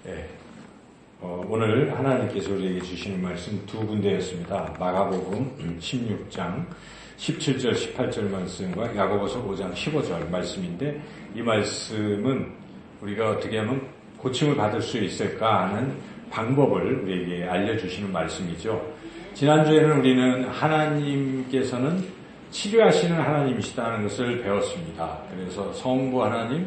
네. 오늘 하나님께서 우리에게 주시는 말씀 두 군데였습니다. 마가복음 16장 17절 18절 말씀과 야고보서 5장 15절 말씀인데, 이 말씀은 우리가 어떻게 하면 고침을 받을 수 있을까 하는 방법을 우리에게 알려주시는 말씀이죠. 지난주에는 우리는 하나님께서는 치료하시는 하나님이시다는 것을 배웠습니다. 그래서 성부 하나님,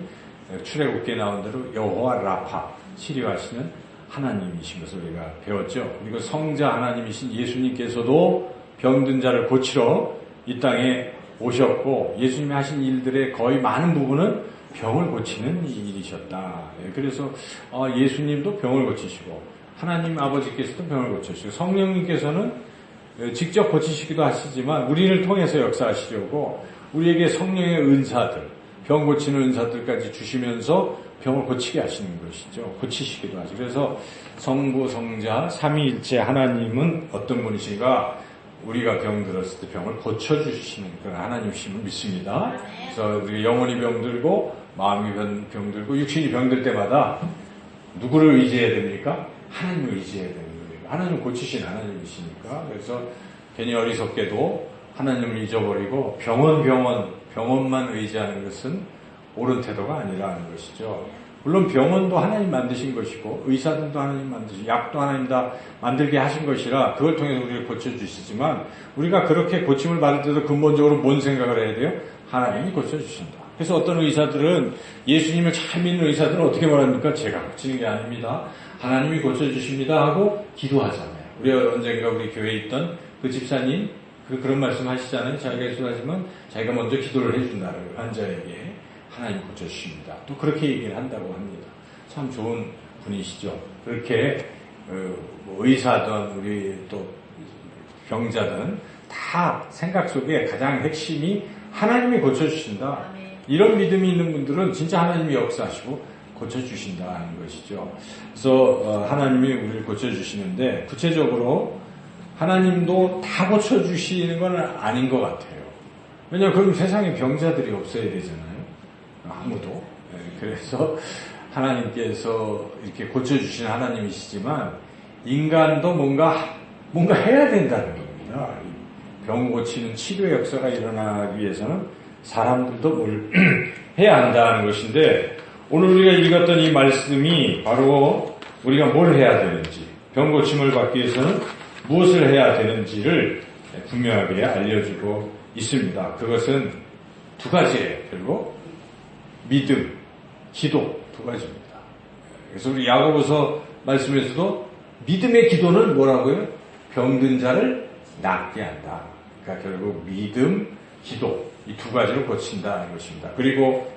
출애굽기에 나온 대로 여호와 라파, 치료하시는 하나님이신 것을 우리가 배웠죠. 그리고 성자 하나님이신 예수님께서도 병든 자를 고치러 이 땅에 오셨고, 예수님이 하신 일들의 거의 많은 부분은 병을 고치는 일이셨다. 그래서 예수님도 병을 고치시고, 하나님 아버지께서도 병을 고치시고, 성령님께서는 직접 고치시기도 하시지만 우리를 통해서 역사하시려고 우리에게 성령의 은사들, 병 고치는 은사들까지 주시면서 병을 고치게 하시는 것이죠. 고치시기도 하죠. 그래서 성부, 성자, 삼위일체 하나님은 어떤 분이신가? 우리가 병들었을 때 병을 고쳐주시는 그런 하나님이심을 믿습니다. 그래서 우리 영혼이 병들고 마음이 병들고 육신이 병들 때마다 누구를 의지해야 됩니까? 하나님을 의지해야 되는 거예요. 하나님을 고치신 하나님이시니까. 그래서 괜히 어리석게도 하나님을 잊어버리고 병원만 의지하는 것은 옳은 태도가 아니라는 것이죠. 물론 병원도 하나님 만드신 것이고 의사들도 하나님 만드신, 약도 하나님 다 만들게 하신 것이라 그걸 통해서 우리를 고쳐주시지만, 우리가 그렇게 고침을 받을 때도 근본적으로 뭔 생각을 해야 돼요? 하나님이 고쳐주신다. 그래서 어떤 의사들은, 예수님을 잘 믿는 의사들은 어떻게 말합니까? 제가 고치는 게 아닙니다, 하나님이 고쳐주십니다 하고 기도하잖아요. 우리가 언젠가 우리 교회에 있던 그 집사님 그런 말씀 하시잖아요. 자기가 예수하지만 자기가 먼저 기도를 해준다는 환자에게 하나님 고쳐주십니다. 또 그렇게 얘기를 한다고 합니다. 참 좋은 분이시죠. 그렇게 의사든 우리 또 병자든 다 생각 속에 가장 핵심이 하나님이 고쳐주신다. 이런 믿음이 있는 분들은 진짜 하나님이 역사하시고 고쳐주신다는 것이죠. 그래서 하나님이 우리를 고쳐주시는데, 구체적으로 하나님도 다 고쳐주시는 건 아닌 것 같아요. 왜냐하면 그럼 세상에 병자들이 없어야 되잖아요. 아무도. 그래서 하나님께서 이렇게 고쳐주시는 하나님이시지만, 인간도 뭔가 해야 된다는 겁니다. 병 고치는 치료 역사가 일어나기 위해서는 사람들도 뭘 해야 한다는 것인데, 오늘 우리가 읽었던 이 말씀이 바로 우리가 뭘 해야 되는지, 병 고침을 받기 위해서는 무엇을 해야 되는지를 분명하게 알려주고 있습니다. 그것은 두 가지예요. 그리고 믿음, 기도, 두 가지입니다. 그래서 우리 야고보서 말씀에서도 믿음의 기도는 뭐라고요? 병든 자를 낫게 한다. 그러니까 결국 믿음, 기도, 이 두 가지를 고친다는 것입니다. 그리고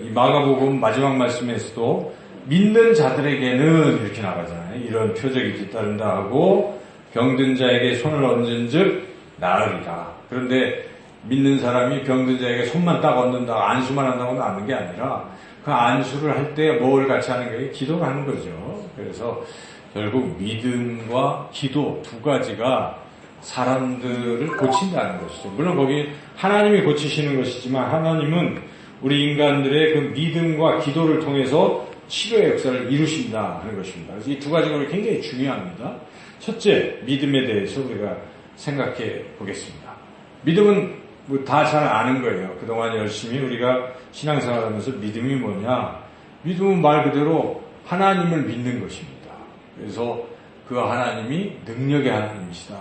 이 마가복음 마지막 말씀에서도 믿는 자들에게는 이렇게 나가잖아요. 이런 표적이 뒤따른다 하고 병든 자에게 손을 얹은 즉 나으리라. 그런데 믿는 사람이 병든 자에게 손만 딱 얹는다고 안수만 한다고 낫는 게 아니라, 그 안수를 할 때 뭘 같이 하는 거예요? 기도를 하는 거죠. 그래서 결국 믿음과 기도 두 가지가 사람들을 고친다는 것이죠. 물론 거기 하나님이 고치시는 것이지만, 하나님은 우리 인간들의 그 믿음과 기도를 통해서 치료의 역사를 이루신다 하는 것입니다. 그래서 이 두 가지가 굉장히 중요합니다. 첫째, 믿음에 대해서 우리가 생각해 보겠습니다. 믿음은 다 잘 아는 거예요. 그동안 열심히 우리가 신앙생활하면서 믿음이 뭐냐? 믿음은 말 그대로 하나님을 믿는 것입니다. 그래서 그 하나님이 능력의 하나님이시다,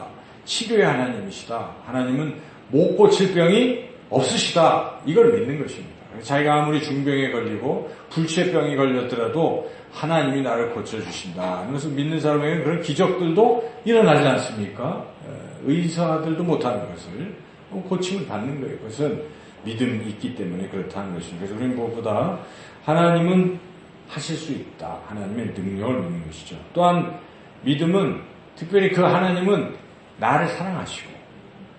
치료의 하나님이시다, 하나님은 못 고칠 병이 없으시다, 이걸 믿는 것입니다. 자기가 아무리 중병에 걸리고 불치병이 걸렸더라도 하나님이 나를 고쳐주신다. 그래서 믿는 사람에게는 그런 기적들도 일어나지 않습니까? 의사들도 못하는 것을 고침을 받는 거예요. 그것은 믿음이 있기 때문에 그렇다는 것입니다. 그래서 우리는 무엇보다 하나님은 하실 수 있다, 하나님의 능력을 믿는 것이죠. 또한 믿음은 특별히 그 하나님은 나를 사랑하시고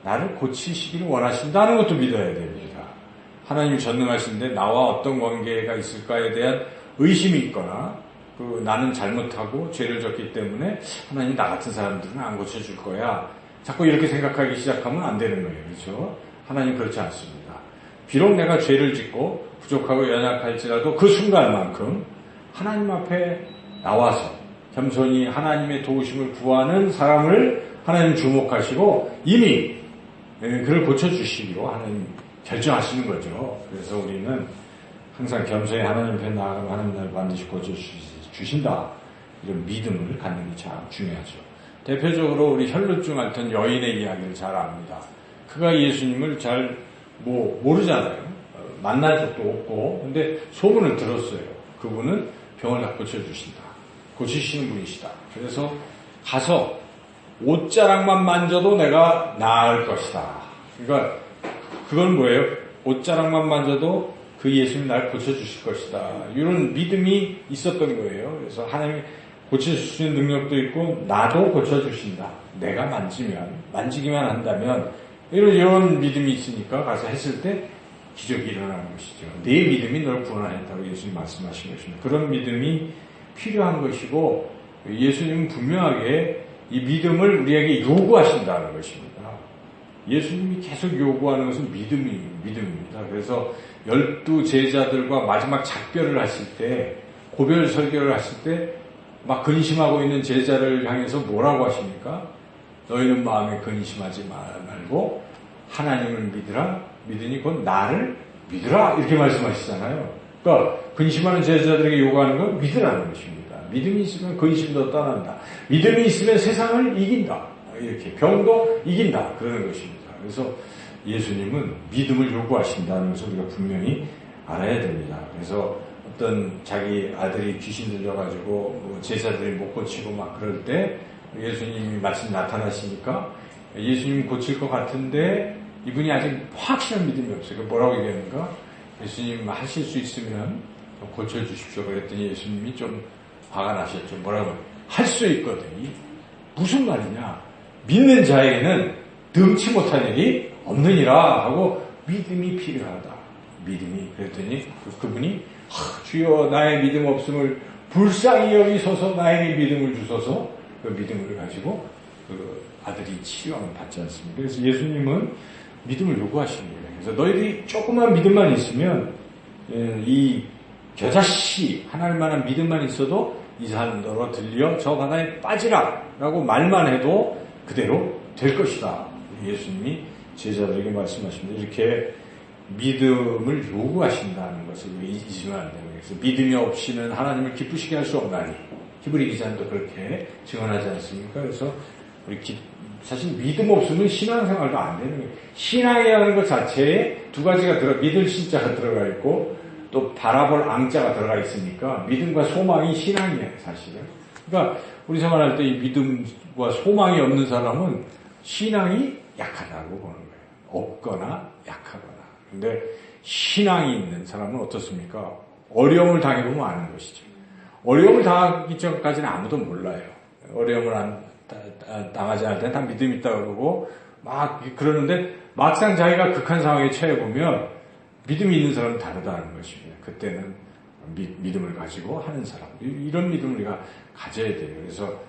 나를 고치시기를 원하신다는 것도 믿어야 됩니다. 하나님이 전능하신데 나와 어떤 관계가 있을까에 대한 의심이 있거나, 나는 잘못하고 죄를 졌기 때문에 하나님 나 같은 사람들은 안 고쳐줄 거야, 자꾸 이렇게 생각하기 시작하면 안 되는 거예요. 그렇죠? 하나님 그렇지 않습니다. 비록 내가 죄를 짓고 부족하고 연약할지라도 그 순간만큼 하나님 앞에 나와서 겸손히 하나님의 도우심을 구하는 사람을 하나님 주목하시고 이미 그를 고쳐주시기로 하나님 결정하시는 거죠. 그래서 우리는 항상 겸손히 하나님 편 나아가면 하나님 나를 반드시 고쳐주신다. 이런 믿음을 갖는 게 참 중요하죠. 대표적으로 우리 혈루증 앓던 여인의 이야기를 잘 압니다. 그가 예수님을 잘 모르잖아요. 만날 적도 없고 근데 소문을 들었어요. 그분은 병을 다 고쳐주신다. 고치시는 분이시다. 그래서 가서 옷자락만 만져도 내가 나을 것이다. 그러니까 그건 뭐예요? 옷자락만 만져도 그 예수님이 날 고쳐주실 것이다. 이런 믿음이 있었던 거예요. 그래서 하나님이 고칠 수 있는 능력도 있고 나도 고쳐주신다. 내가 만지기만 한다면 이런 믿음이 있으니까 가서 했을 때 기적이 일어나는 것이죠. 내 믿음이 널 구원하였다고 예수님 말씀하신 것입니다. 그런 믿음이 필요한 것이고 예수님은 분명하게 이 믿음을 우리에게 요구하신다는 것입니다. 예수님이 계속 요구하는 것은 믿음입니다. 그래서 12 제자들과 마지막 작별을 하실 때 고별 설교를 하실 때 막 근심하고 있는 제자를 향해서 뭐라고 하십니까? 너희는 마음에 근심하지 말고 하나님을 믿으라. 믿으니 곧 나를 믿으라. 이렇게 말씀하시잖아요. 그러니까 근심하는 제자들에게 요구하는 건 믿으라는 것입니다. 믿음이 있으면 근심도 떠난다. 믿음이 있으면 세상을 이긴다. 이렇게 병도 이긴다. 그러는 것입니다. 그래서 예수님은 믿음을 요구하신다는 것을 우리가 분명히 알아야 됩니다. 그래서 어떤 자기 아들이 귀신 들려가지고 제자들이 못 고치고 막 그럴 때 예수님이 마침 나타나시니까 예수님 고칠 것 같은데 이분이 아직 확실한 믿음이 없어요. 뭐라고 얘기하는가? 예수님 하실 수 있으면 고쳐주십시오. 그랬더니 예수님이 좀 화가 나셨죠. 뭐라고? 할 수 있거든요. 무슨 말이냐? 믿는 자에게는 능치 못한 일이 없느니라 하고 믿음이 필요하다. 믿음이. 그랬더니 그분이 주여 나의 믿음 없음을 불쌍히 여기소서 나에게 믿음을 주소서 그 믿음을 가지고 그 아들이 치료함을 받지 않습니다. 그래서 예수님은 믿음을 요구하시는 거예요. 그래서 너희들이 조그만 믿음만 있으면 이 겨자씨 하나님 만한 믿음만 있어도 이 산 너로 들려 저 바다에 빠지라 라고 말만 해도 그대로 될 것이다. 예수님이 제자들에게 말씀하십니다. 이렇게 믿음을 요구하신다는 것을 잊으면 안 됩니다. 그래서 믿음이 없이는 하나님을 기쁘시게 할 수 없나니 히브리 기자도 그렇게 증언하지 않습니까? 그래서 우리 사실 믿음 없으면 신앙생활도 안 되는 거예요. 신앙이라는 것 자체에 두 가지가 믿을 신자가 들어가 있고 또 바라볼 앙자가 들어가 있으니까 믿음과 소망이 신앙이에요, 사실은. 그러니까 우리 생활할 때 이 믿음과 소망이 없는 사람은 신앙이 약하다고 보는 거예요. 없거나 약하거나. 근데 신앙이 있는 사람은 어떻습니까? 어려움을 당해보면 아는 것이죠. 어려움을 당하기 전까지는 아무도 몰라요. 어려움을 당하지 않을 때는 다 믿음이 있다고 그러고 막 그러는데 막상 자기가 극한 상황에 처해보면 믿음이 있는 사람은 다르다는 것입니다. 그때는 믿음을 가지고 하는 사람. 이런 믿음을 우리가 가져야 돼요. 그래서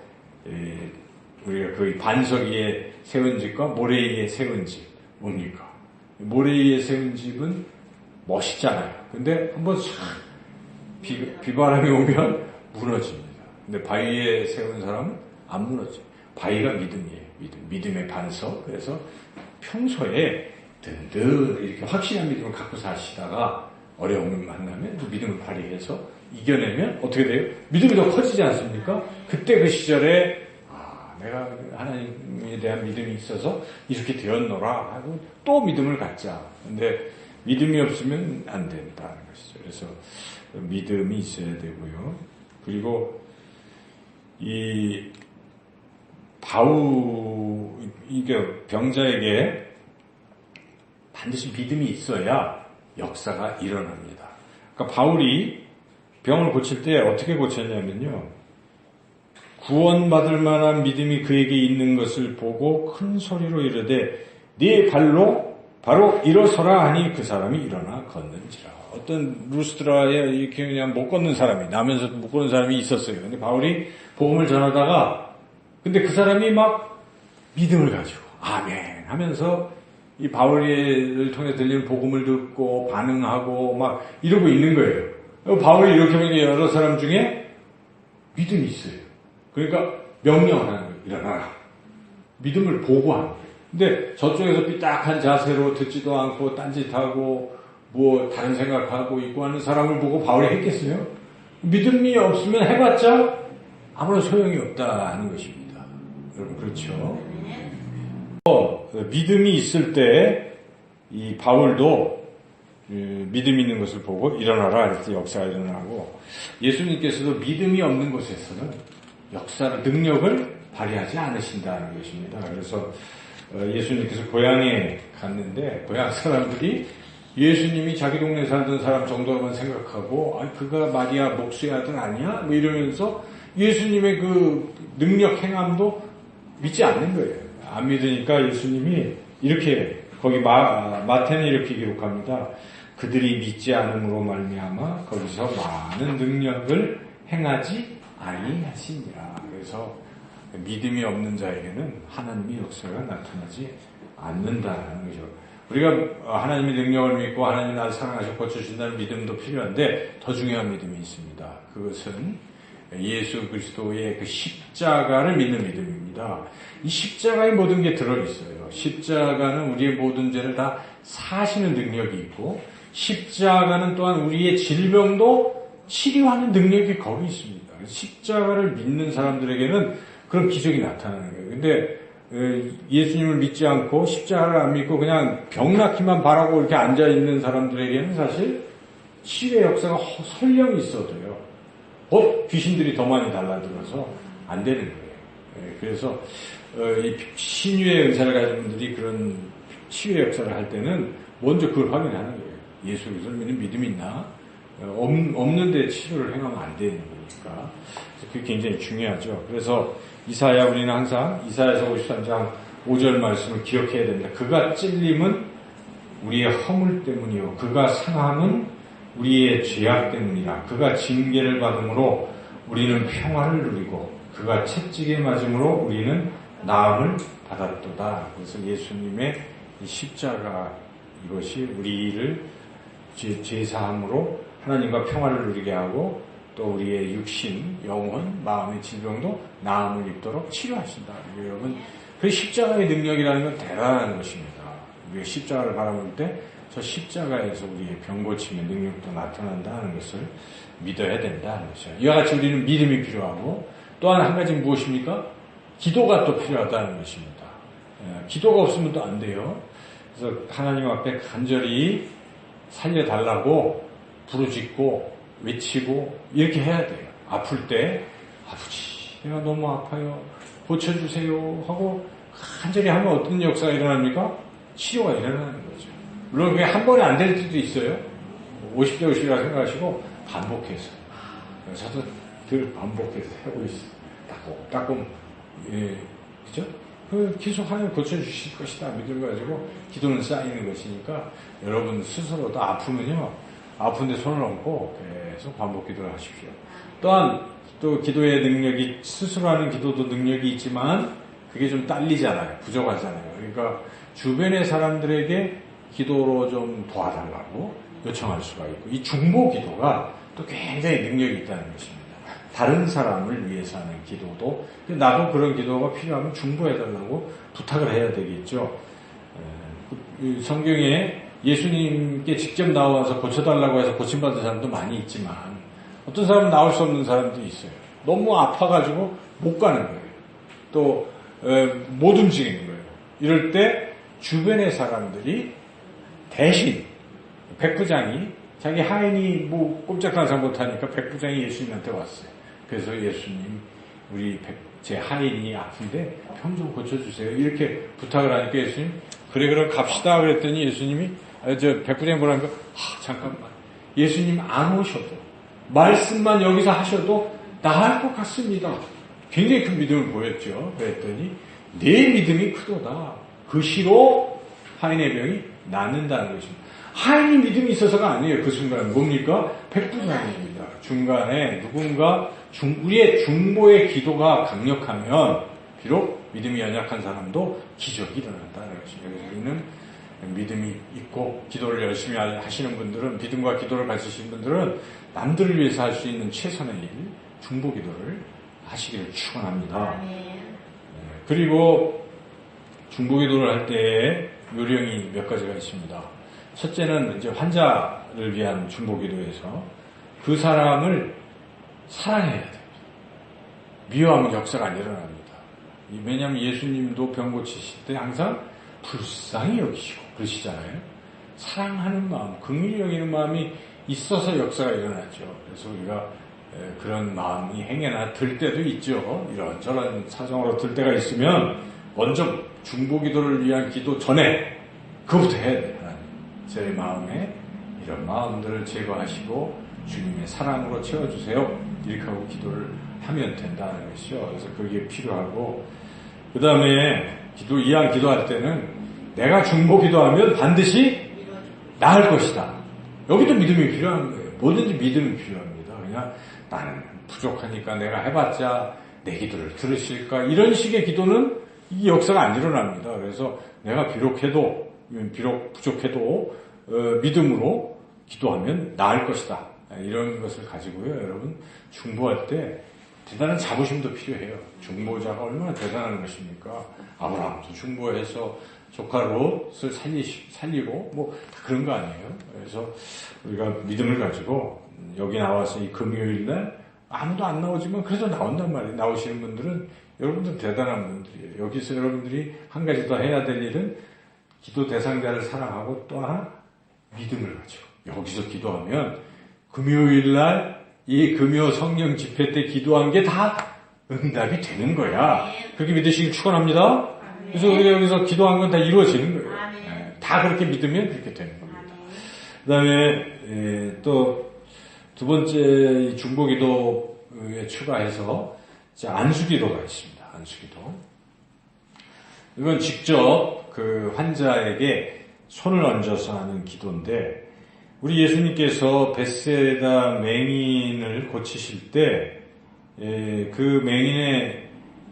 우리가 그 반석 위에 세운 집과 모래 위에 세운 집 뭡니까? 모래 위에 세운 집은 멋있잖아요. 근데 한번 비바람이 오면 무너집니다. 근데 바위에 세운 사람은 안 무너져요. 바위가 믿음이에요. 믿음의 반석. 그래서 평소에 든든 이렇게 확실한 믿음을 갖고 사시다가 어려움을 만나면 그 믿음을 발휘해서 이겨내면 어떻게 돼요? 믿음이 더 커지지 않습니까? 그때 그 시절에 내가 하나님에 대한 믿음이 있어서 이렇게 되었노라 하고 또 믿음을 갖자. 근데 믿음이 없으면 안 된다는 것이죠. 그래서 믿음이 있어야 되고요. 그리고 이 이게 병자에게 반드시 믿음이 있어야 역사가 일어납니다. 그러니까 바울이 병을 고칠 때 어떻게 고쳤냐면요. 구원받을 만한 믿음이 그에게 있는 것을 보고 큰 소리로 이르되 네 발로 바로 일어서라 하니 그 사람이 일어나 걷는지라. 어떤 루스드라에 이렇게 그냥 못 걷는 사람이 나면서 못 걷는 사람이 있었어요. 근데 바울이 복음을 전하다가 근데 그 사람이 막 믿음을 가지고 아멘 하면서 이 바울을 통해 들리는 복음을 듣고 반응하고 막 이러고 있는 거예요. 바울이 이렇게 보니까 여러 사람 중에 믿음이 있어요. 그러니까 명령을 하는 거예요. 일어나라. 믿음을 보고하는 거예요. 근데 저쪽에서 삐딱한 자세로 듣지도 않고 딴짓하고 뭐 다른 생각하고 있고 하는 사람을 보고 바울이 했겠어요? 믿음이 없으면 해봤자 아무런 소용이 없다 하는 것입니다. 여러분 그렇죠? 믿음이 있을 때 이 바울도 믿음 있는 것을 보고 일어나라 할 때 역사가 일어나고, 예수님께서도 믿음이 없는 곳에서는 역사를 능력을 발휘하지 않으신다는 것입니다. 그래서 예수님께서 고향에 갔는데 고향 사람들이 예수님이 자기 동네 살던 사람 정도로만 생각하고 그가 마리아 목수의 아들 아니야? 뭐 이러면서 예수님의 그 능력 행함도 믿지 않는 거예요. 안 믿으니까 예수님이 이렇게 거기 마태는 이렇게 기록합니다. 그들이 믿지 않음으로 말미암아 거기서 많은 능력을 행하지 아니하시니라. 그래서 믿음이 없는 자에게는 하나님의 역사가 나타나지 않는다는 거죠. 우리가 하나님의 능력을 믿고 하나님이 나를 사랑하셔 고쳐주신다는 믿음도 필요한데 더 중요한 믿음이 있습니다. 그것은 예수 그리스도의 그 십자가를 믿는 믿음입니다. 이 십자가에 모든 게 들어있어요. 십자가는 우리의 모든 죄를 다 사시는 능력이 있고, 십자가는 또한 우리의 질병도 치료하는 능력이 거기 있습니다. 십자가를 믿는 사람들에게는 그런 기적이 나타나는 거예요. 근데 예수님을 믿지 않고 십자가를 안 믿고 그냥 병 낫기만 바라고 이렇게 앉아있는 사람들에게는 사실 치유의 역사가 설령 있어도요, 귀신들이 더 많이 달라들어서 안 되는 거예요. 그래서 이 신유의 은사를 가진 분들이 그런 치유의 역사를 할 때는 먼저 그걸 확인하는 거예요. 예수 그리스도를 믿는 믿음이 있나? 없는데 치료를 행하면 안 되는 거니까. 그게 굉장히 중요하죠. 그래서 우리는 항상 이사야서 53장 5절 말씀을 기억해야 됩니다. 그가 찔림은 우리의 허물 때문이요, 그가 상함은 우리의 죄악 때문이라. 그가 징계를 받음으로 우리는 평화를 누리고 그가 채찍에 맞음으로 우리는 나음을 받았도다. 그래서 예수님의 이 십자가, 이것이 우리를 죄사함으로 하나님과 평화를 누리게 하고 또 우리의 육신, 영혼, 마음의 질병도 나음을 입도록 치료하신다. 여러분, 그 십자가의 능력이라는 건 대단한 것입니다. 우리가 십자가를 바라볼 때 저 십자가에서 우리의 병 고침의 능력도 나타난다는 것을 믿어야 된다는 것이죠. 이와 같이 우리는 믿음이 필요하고, 또한 한 가지는 무엇입니까? 기도가 또 필요하다는 것입니다. 기도가 없으면 또 안 돼요. 그래서 하나님 앞에 간절히 살려달라고 부르짖고 외치고 이렇게 해야 돼요. 아플 때 아버지 내가 너무 아파요, 고쳐주세요 하고 간절히 하면 어떤 역사가 일어납니까? 치료가 일어나는 거죠. 물론 그게 한 번에 안 될 때도 있어요. 50대 50이라 생각하시고 반복해서, 저도 늘 반복해서 하고 있어요. 따끔 그죠? 계속 하나님 고쳐주실 것이다 믿어가지고 기도는 쌓이는 것이니까, 여러분 스스로도 아프면요, 아픈데 손을 얹고 계속 반복 기도를 하십시오. 또한 또 기도의 능력이, 스스로 하는 기도도 능력이 있지만 그게 좀 딸리잖아요. 부족하잖아요. 그러니까 주변의 사람들에게 기도로 좀 도와달라고 요청할 수가 있고, 이 중보 기도가 또 굉장히 능력이 있다는 것입니다. 다른 사람을 위해서 하는 기도도, 나도 그런 기도가 필요하면 중보해달라고 부탁을 해야 되겠죠. 성경에 예수님께 직접 나와서 고쳐달라고 해서 고침받은 사람도 많이 있지만, 어떤 사람은 나올 수 없는 사람도 있어요. 너무 아파가지고 못 가는 거예요. 또 못 움직이는 거예요. 이럴 때 주변의 사람들이 대신 백부장이, 자기 하인이 뭐 꼼짝달싹 못하니까 백부장이 예수님한테 왔어요. 그래서 예수님, 제 하인이 아픈데 병 좀 고쳐주세요 이렇게 부탁을 하니까 예수님, 그래 그럼 갑시다 그랬더니 예수님이, 백부장이 뭐라니까, 잠깐만, 예수님 안 오셔도 말씀만 여기서 하셔도 나을 것 같습니다. 굉장히 큰 믿음을 보였죠. 그랬더니 내 믿음이 크도다, 그 시로 하인의 병이 낫는다는 것입니다. 하인이 믿음이 있어서가 아니에요. 그 순간 뭡니까? 백부장입니다. 중간에 누군가 우리의 중보의 기도가 강력하면 비록 믿음이 연약한 사람도 기적이 일어난다는 것입니다. 우리는 믿음이 있고 기도를 열심히 하시는 분들은, 믿음과 기도를 가지신 분들은 남들을 위해서 할 수 있는 최선의 일, 중보기도를 하시기를 축원합니다. 그리고 중보기도를 할 때에 요령이 몇 가지가 있습니다. 첫째는 이제 환자를 위한 중보기도에서 그 사람을 사랑해야 됩니다. 미워하면 역사가 안 일어납니다. 왜냐하면 예수님도 병 고치실 때 항상 불쌍히 여기시고 그러시잖아요. 사랑하는 마음, 긍휼히 여기는 마음이 있어서 역사가 일어나죠. 그래서 우리가 그런 마음이 행여나 들 때도 있죠. 이런저런 사정으로 들 때가 있으면 먼저 중보기도를 위한 기도 전에 그것부터 해야 돼요. 제 마음에 이런 마음들을 제거하시고 주님의 사랑으로 채워주세요. 이렇게 하고 기도를 하면 된다는 것이죠. 그래서 그게 필요하고, 그 다음에 이왕 기도할 때는 내가 중보 기도하면 반드시 나을 것이다. 여기도 믿음이 필요한 거예요. 뭐든지 믿음이 필요합니다. 그냥 나는 부족하니까 내가 해봤자 내 기도를 들으실까? 이런 식의 기도는 이 역사가 안 일어납니다. 그래서 내가 비록 부족해도 믿음으로 기도하면 나을 것이다. 이런 것을 가지고요. 여러분 중보할 때 대단한 자부심도 필요해요. 중보자가 얼마나 대단한 것입니까? 아브라함도 중보해서 조카 롯을 살리고 뭐 그런 거 아니에요. 그래서 우리가 믿음을 가지고 여기 나와서 이 금요일날 아무도 안 나오지만 그래도 나온단 말이에요. 나오시는 분들은 여러분들 대단한 분들이에요. 여기서 여러분들이 한 가지 더 해야 될 일은 기도 대상자를 사랑하고 또 하나 믿음을 가지고 여기서 기도하면 금요일날 이 금요 성령 집회 때 기도한 게 다 응답이 되는 거야. 그렇게 믿으시길 축원합니다. 그래서 우리가 여기서 기도한 건 다 이루어지는 거예요. 다 그렇게 믿으면 그렇게 되는 겁니다. 그 다음에 또 두 번째 중보기도에 추가해서 안수기도가 있습니다. 안수기도. 이건 직접 그 환자에게 손을 얹어서 하는 기도인데, 우리 예수님께서 벳세다 맹인을 고치실 때 그 맹인의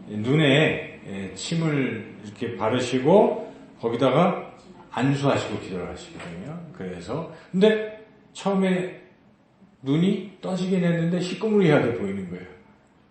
눈에 침을 이렇게 바르시고 거기다가 안수하시고 기도를 하시거든요. 그래서 근데 처음에 눈이 떠지긴 했는데 시꺼머리하게 보이는 거예요.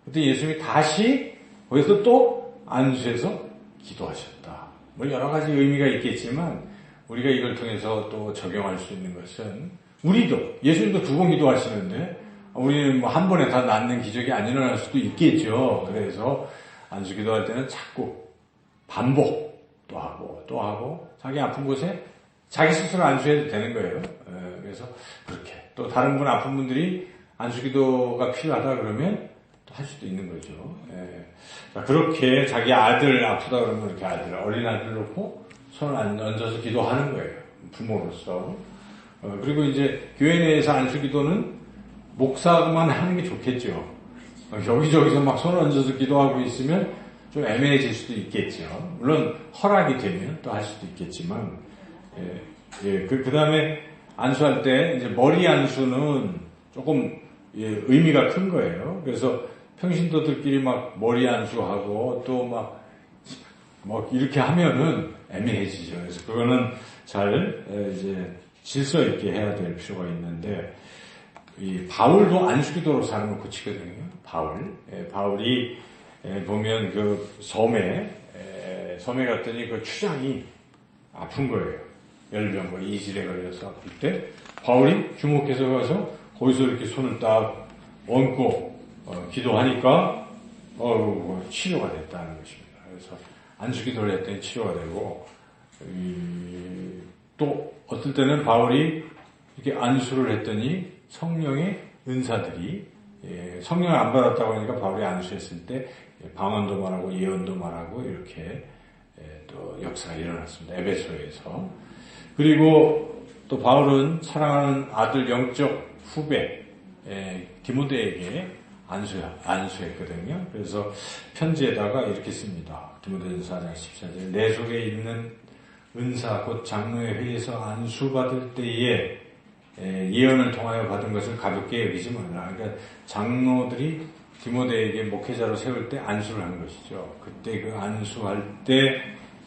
그때 예수님이 다시 거기서 또 안수해서 기도하셨다. 뭐 여러 가지 의미가 있겠지만 우리가 이걸 통해서 또 적용할 수 있는 것은, 우리도 예수님도 두 번 기도하시는데 우리는 뭐 한 번에 다 낫는 기적이 안 일어날 수도 있겠죠. 그래서 안수 기도할 때는 자꾸 반복 또 하고 자기 아픈 곳에 자기 스스로 안수해도 되는 거예요. 그래서 그렇게 또 다른 분 아픈 분들이 안수 기도가 필요하다 그러면 또 할 수도 있는 거죠. 그렇게 자기 아들 아프다 그러면 이렇게 어린 아들 놓고 손을 얹어서 기도하는 거예요. 부모로서. 그리고 이제 교회 내에서 안수 기도는 목사만 하는 게 좋겠죠. 여기저기서 막 손을 얹어서 기도하고 있으면 좀 애매해질 수도 있겠죠. 물론 허락이 되면 또 할 수도 있겠지만, 그 다음에 안수할 때 이제 머리 안수는 조금 의미가 큰 거예요. 그래서 평신도들끼리 막 머리 안수하고 또 막 이렇게 하면은 애매해지죠. 그래서 그거는 잘 이제 질서 있게 해야 될 필요가 있는데, 이 바울도 안수기도로 사람을 고치거든요. 바울이 보면 그 섬에 갔더니 그 추장이 아픈 거예요. 열병과 이질에 걸려서 아플 때 바울이 주목해서 가서 거기서 이렇게 손을 딱 얹고 기도하니까 치료가 됐다는 것입니다. 그래서 안수기도를 했더니 치료가 되고, 또 어떨 때는 바울이 이렇게 안수를 했더니 성령의 은사들이, 성령을 안 받았다고 하니까 바울이 안수했을 때 방언도 말하고 예언도 말하고 이렇게 또 역사가 일어났습니다. 에베소에서. 그리고 또 바울은 사랑하는 아들 영적 후배 디모데에게 안수했거든요. 그래서 편지에다가 이렇게 씁니다. 디모데전서 4장 14절, 내 속에 있는 은사 곧 장로의 회에서 안수받을 때에 예언을 통하여 받은 것을 가볍게 여기지 말라. 그러니까 장로들이 디모데에게 목회자로 세울 때 안수를 한 것이죠. 그때 그 안수할 때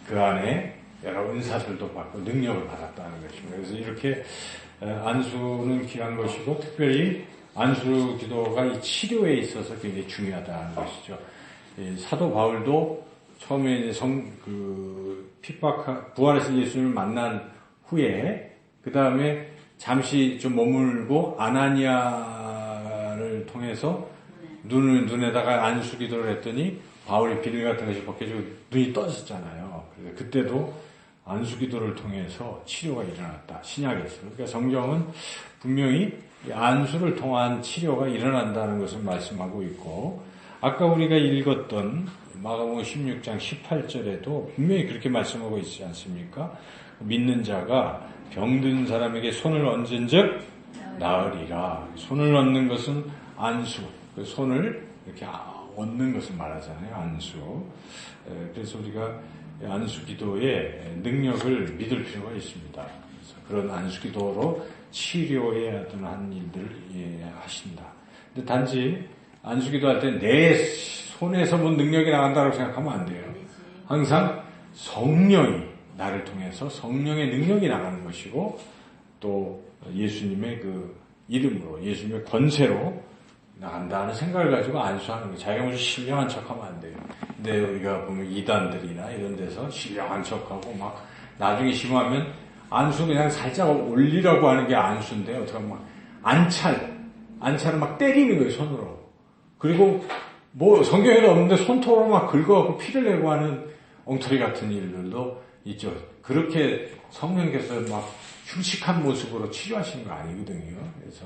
그 안에 여러 은사들도 받고 능력을 받았다는 것입니다. 그래서 이렇게 안수는 귀한 것이고, 특별히 안수 기도가 이 치료에 있어서 굉장히 중요하다는 것이죠. 사도 바울도 처음에 이제 부활하신 예수님을 만난 후에, 그 다음에 잠시 좀 머물고 아나니아를 통해서 눈에다가 안수 기도를 했더니 바울이 비늘 같은 것이 벗겨지고 눈이 떠졌잖아요. 그래서 그때도 안수 기도를 통해서 치료가 일어났다. 신약에서. 그러니까 성경은 분명히 안수를 통한 치료가 일어난다는 것을 말씀하고 있고, 아까 우리가 읽었던 마가복음 16장 18절에도 분명히 그렇게 말씀하고 있지 않습니까? 믿는 자가 병든 사람에게 손을 얹은 즉 나으리라. 손을 얹는 것은 안수, 그 손을 이렇게 얹는 것을 말하잖아요. 안수. 그래서 우리가 안수 기도의 능력을 믿을 필요가 있습니다. 그래서 그런 안수 기도로 치료해야 하는 일들 하신다. 근데 단지 안수 기도할 때 내 손에서 뭔 능력이 나간다고 생각하면 안 돼요. 항상 성령이 나를 통해서 성령의 능력이 나가는 것이고, 또 예수님의 그 이름으로, 예수님의 권세로 나간다는 생각을 가지고 안수하는 거예요. 자기가 무슨 신령한 척하면 안 돼요. 근데 우리가 보면 이단들이나 이런 데서 신령한 척하고 막 나중에 심하면 안수 그냥 살짝 올리라고 하는 게 안수인데, 어떻게 하면 막 안찰을 막 때리는 거예요, 손으로. 그리고 뭐 성경에도 없는데 손톱으로 막 긁어갖고 피를 내고 하는 엉터리 같은 일들도 있죠. 그렇게 성령께서 막 흉측한 모습으로 치료하시는 거 아니거든요. 그래서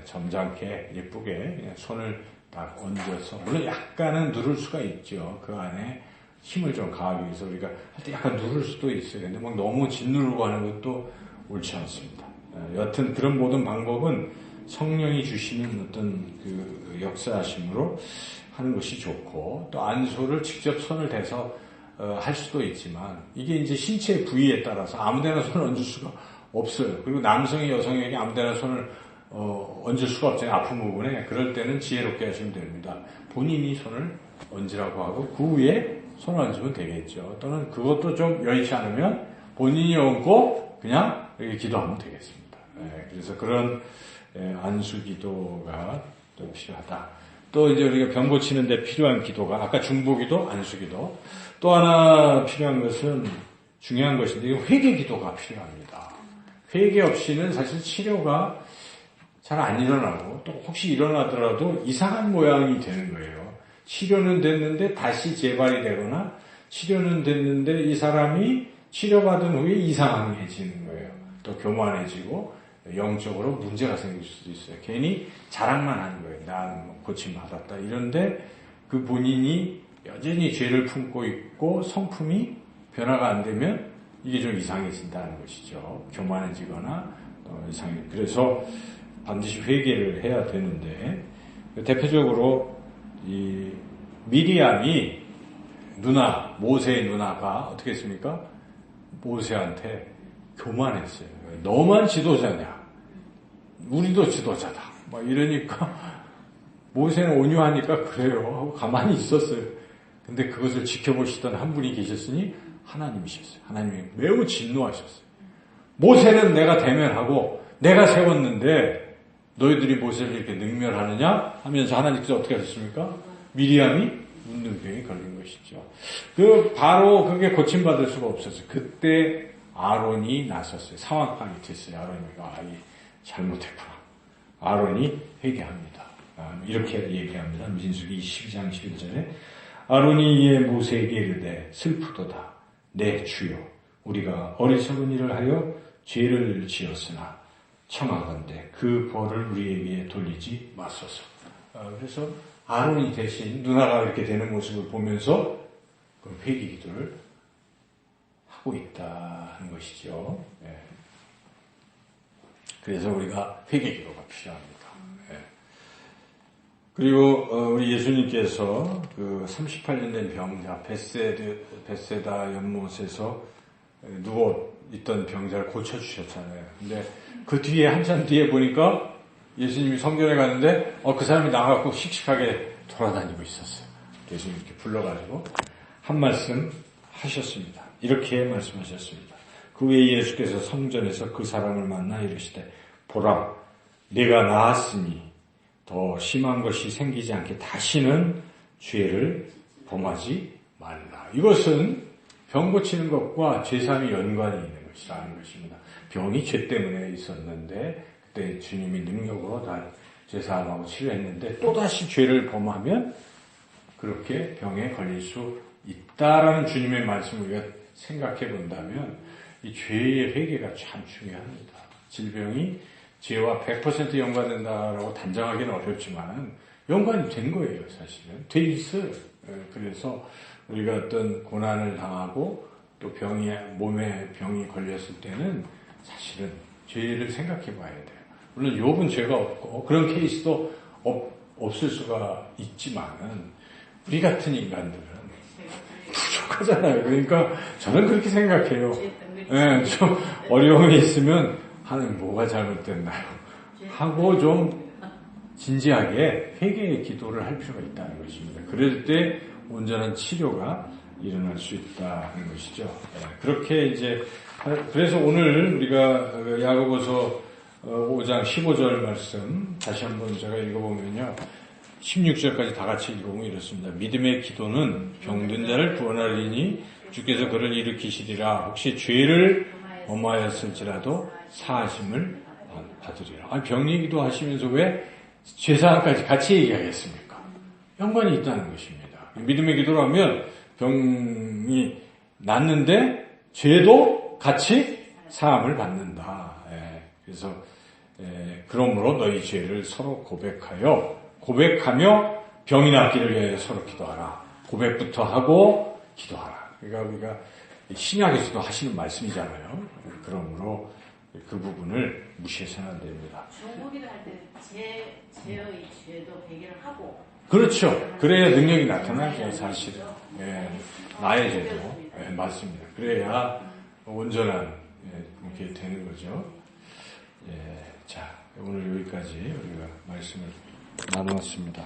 점잖게 예쁘게 그냥 손을 딱 얹어서, 물론 약간은 누를 수가 있죠. 그 안에 힘을 좀 가하기 위해서 우리가 할 때 약간 누를 수도 있어요. 근데 막 너무 짓누르고 하는 것도 옳지 않습니다. 여튼 그런 모든 방법은 성령이 주시는 어떤 그 역사하심으로 하는 것이 좋고, 또 안수를 직접 손을 대서 할 수도 있지만, 이게 이제 신체 부위에 따라서 아무데나 손을 얹을 수가 없어요. 그리고 남성이 여성에게 아무데나 손을 얹을 수가 없잖아요. 아픈 부분에. 그럴 때는 지혜롭게 하시면 됩니다. 본인이 손을 얹으라고 하고 그 위에 손을 얹으면 되겠죠. 또는 그것도 좀 여의치 않으면 본인이 얹고 그냥 이렇게 기도하면 되겠습니다. 그래서 그런 안수 기도가 또 필요하다. 또 이제 우리가 병 고치는데 필요한 기도가, 아까 중보기도, 안수기도. 또 하나 필요한 것은, 중요한 것인데, 회개 기도가 필요합니다. 회개 없이는 사실 치료가 잘 안 일어나고, 또 혹시 일어나더라도 이상한 모양이 되는 거예요. 치료는 됐는데 다시 재발이 되거나, 치료는 됐는데 이 사람이 치료받은 후에 이상해지는 거예요. 또 교만해지고, 영적으로 문제가 생길 수도 있어요. 괜히 자랑만 하는 거예요. 난 고침 받았다. 이런데 그 본인이 여전히 죄를 품고 있고 성품이 변화가 안 되면 이게 좀 이상해진다는 것이죠. 교만해지거나 이상해. 그래서 반드시 회개를 해야 되는데, 대표적으로 이 미리암이 모세의 누나가 어떻게 했습니까? 모세한테 교만했어요. 너만 지도자냐? 우리도 지도자다. 막 이러니까 모세는 온유하니까 그래요 하고 가만히 있었어요. 근데 그것을 지켜보시던 한 분이 계셨으니 하나님이셨어요. 하나님이 매우 진노하셨어요. 모세는 내가 대면하고 내가 세웠는데 너희들이 모세를 이렇게 능멸하느냐 하면서 하나님께서 어떻게 하셨습니까? 미리암이 문둥병에 걸린 것이죠. 바로 그게 고침받을 수가 없었어요. 그때 아론이 나섰어요. 상황까지 됐어요. 아론이가 잘못했구나. 아론이 회개합니다. 이렇게 얘기합니다. 민수기 12장 11절에 아론이 이에 모세에게 이르되 슬프도다. 내 주여, 우리가 어리석은 일을 하여 죄를 지었으나 청하건대 그 벌을 우리에게 돌리지 마소서. 그래서 아론이 대신 누나가 이렇게 되는 모습을 보면서 그 회개 기도를 하고 있다는 것이죠. 그래서 우리가 회개 기도가 필요합니다. 그리고 우리 예수님께서 그 38년 된 병자 벳세다 연못에서 누워 있던 병자를 고쳐주셨잖아요. 근데 그 뒤에 한참 뒤에 보니까 예수님이 성전에 갔는데 그 사람이 나가고 씩씩하게 돌아다니고 있었어요. 예수님 이렇게 불러가지고 한 말씀 하셨습니다. 이렇게 말씀하셨습니다. 그 후에 예수께서 성전에서 그 사람을 만나 이르시되 보라, 네가 나았으니 더 심한 것이 생기지 않게 다시는 죄를 범하지 말라. 이것은 병 고치는 것과 죄사함이 연관이 있는 것이라는 것입니다. 병이 죄 때문에 있었는데 그때 주님이 능력으로 다 죄사함하고 치료했는데 또다시 죄를 범하면 그렇게 병에 걸릴 수 있다라는 주님의 말씀을 우리가 생각해 본다면 이 죄의 회개가 참 중요합니다. 질병이 죄와 100% 연관된다라고 단정하기는 어렵지만 연관이 된 거예요, 사실은. 돼 있어요. 그래서 우리가 어떤 고난을 당하고 또 몸에 병이 걸렸을 때는 사실은 죄를 생각해 봐야 돼요. 물론 욥은 죄가 없고 그런 케이스도 없을 수가 있지만은 우리 같은 인간들은 부족하잖아요. 그러니까 저는 그렇게 생각해요. 네, 좀 어려움이 있으면 하나님 뭐가 잘못됐나요? 하고 좀 진지하게 회개의 기도를 할 필요가 있다는 것입니다. 그럴 때 온전한 치료가 일어날 수 있다는 것이죠. 네, 그렇게 이제 그래서 오늘 우리가 야고보서 5장 15절 말씀 다시 한번 제가 읽어보면요. 16절까지 다 같이 읽어보면 이렇습니다. 믿음의 기도는 병든 자를 구원하리니 주께서 그를 일으키시리라. 혹시 죄를 범하였을지라도 사하심을 받으리라. 병 얘기도 하시면서 왜 죄사함까지 같이 얘기하겠습니까? 연관이 있다는 것입니다. 믿음의 기도라면 병이 낫는데 죄도 같이 사함을 받는다. 그래서 그러므로 너희 죄를 서로 고백하며 병이 낫기를 위하여 서로 기도하라. 고백부터 하고 기도하라. 그러니까 우리가 신약에서도 하시는 말씀이잖아요. 그러므로 그 부분을 무시해서는 안 됩니다. 중보기도 할 때 제의 죄도 해결을 하고. 그렇죠. 그래야 능력이 나타나죠, 사실은. 나의 죄도. 맞습니다. 그래야 온전한 이렇게 되는 거죠. 자, 오늘 여기까지 우리가 말씀을 나누었습니다.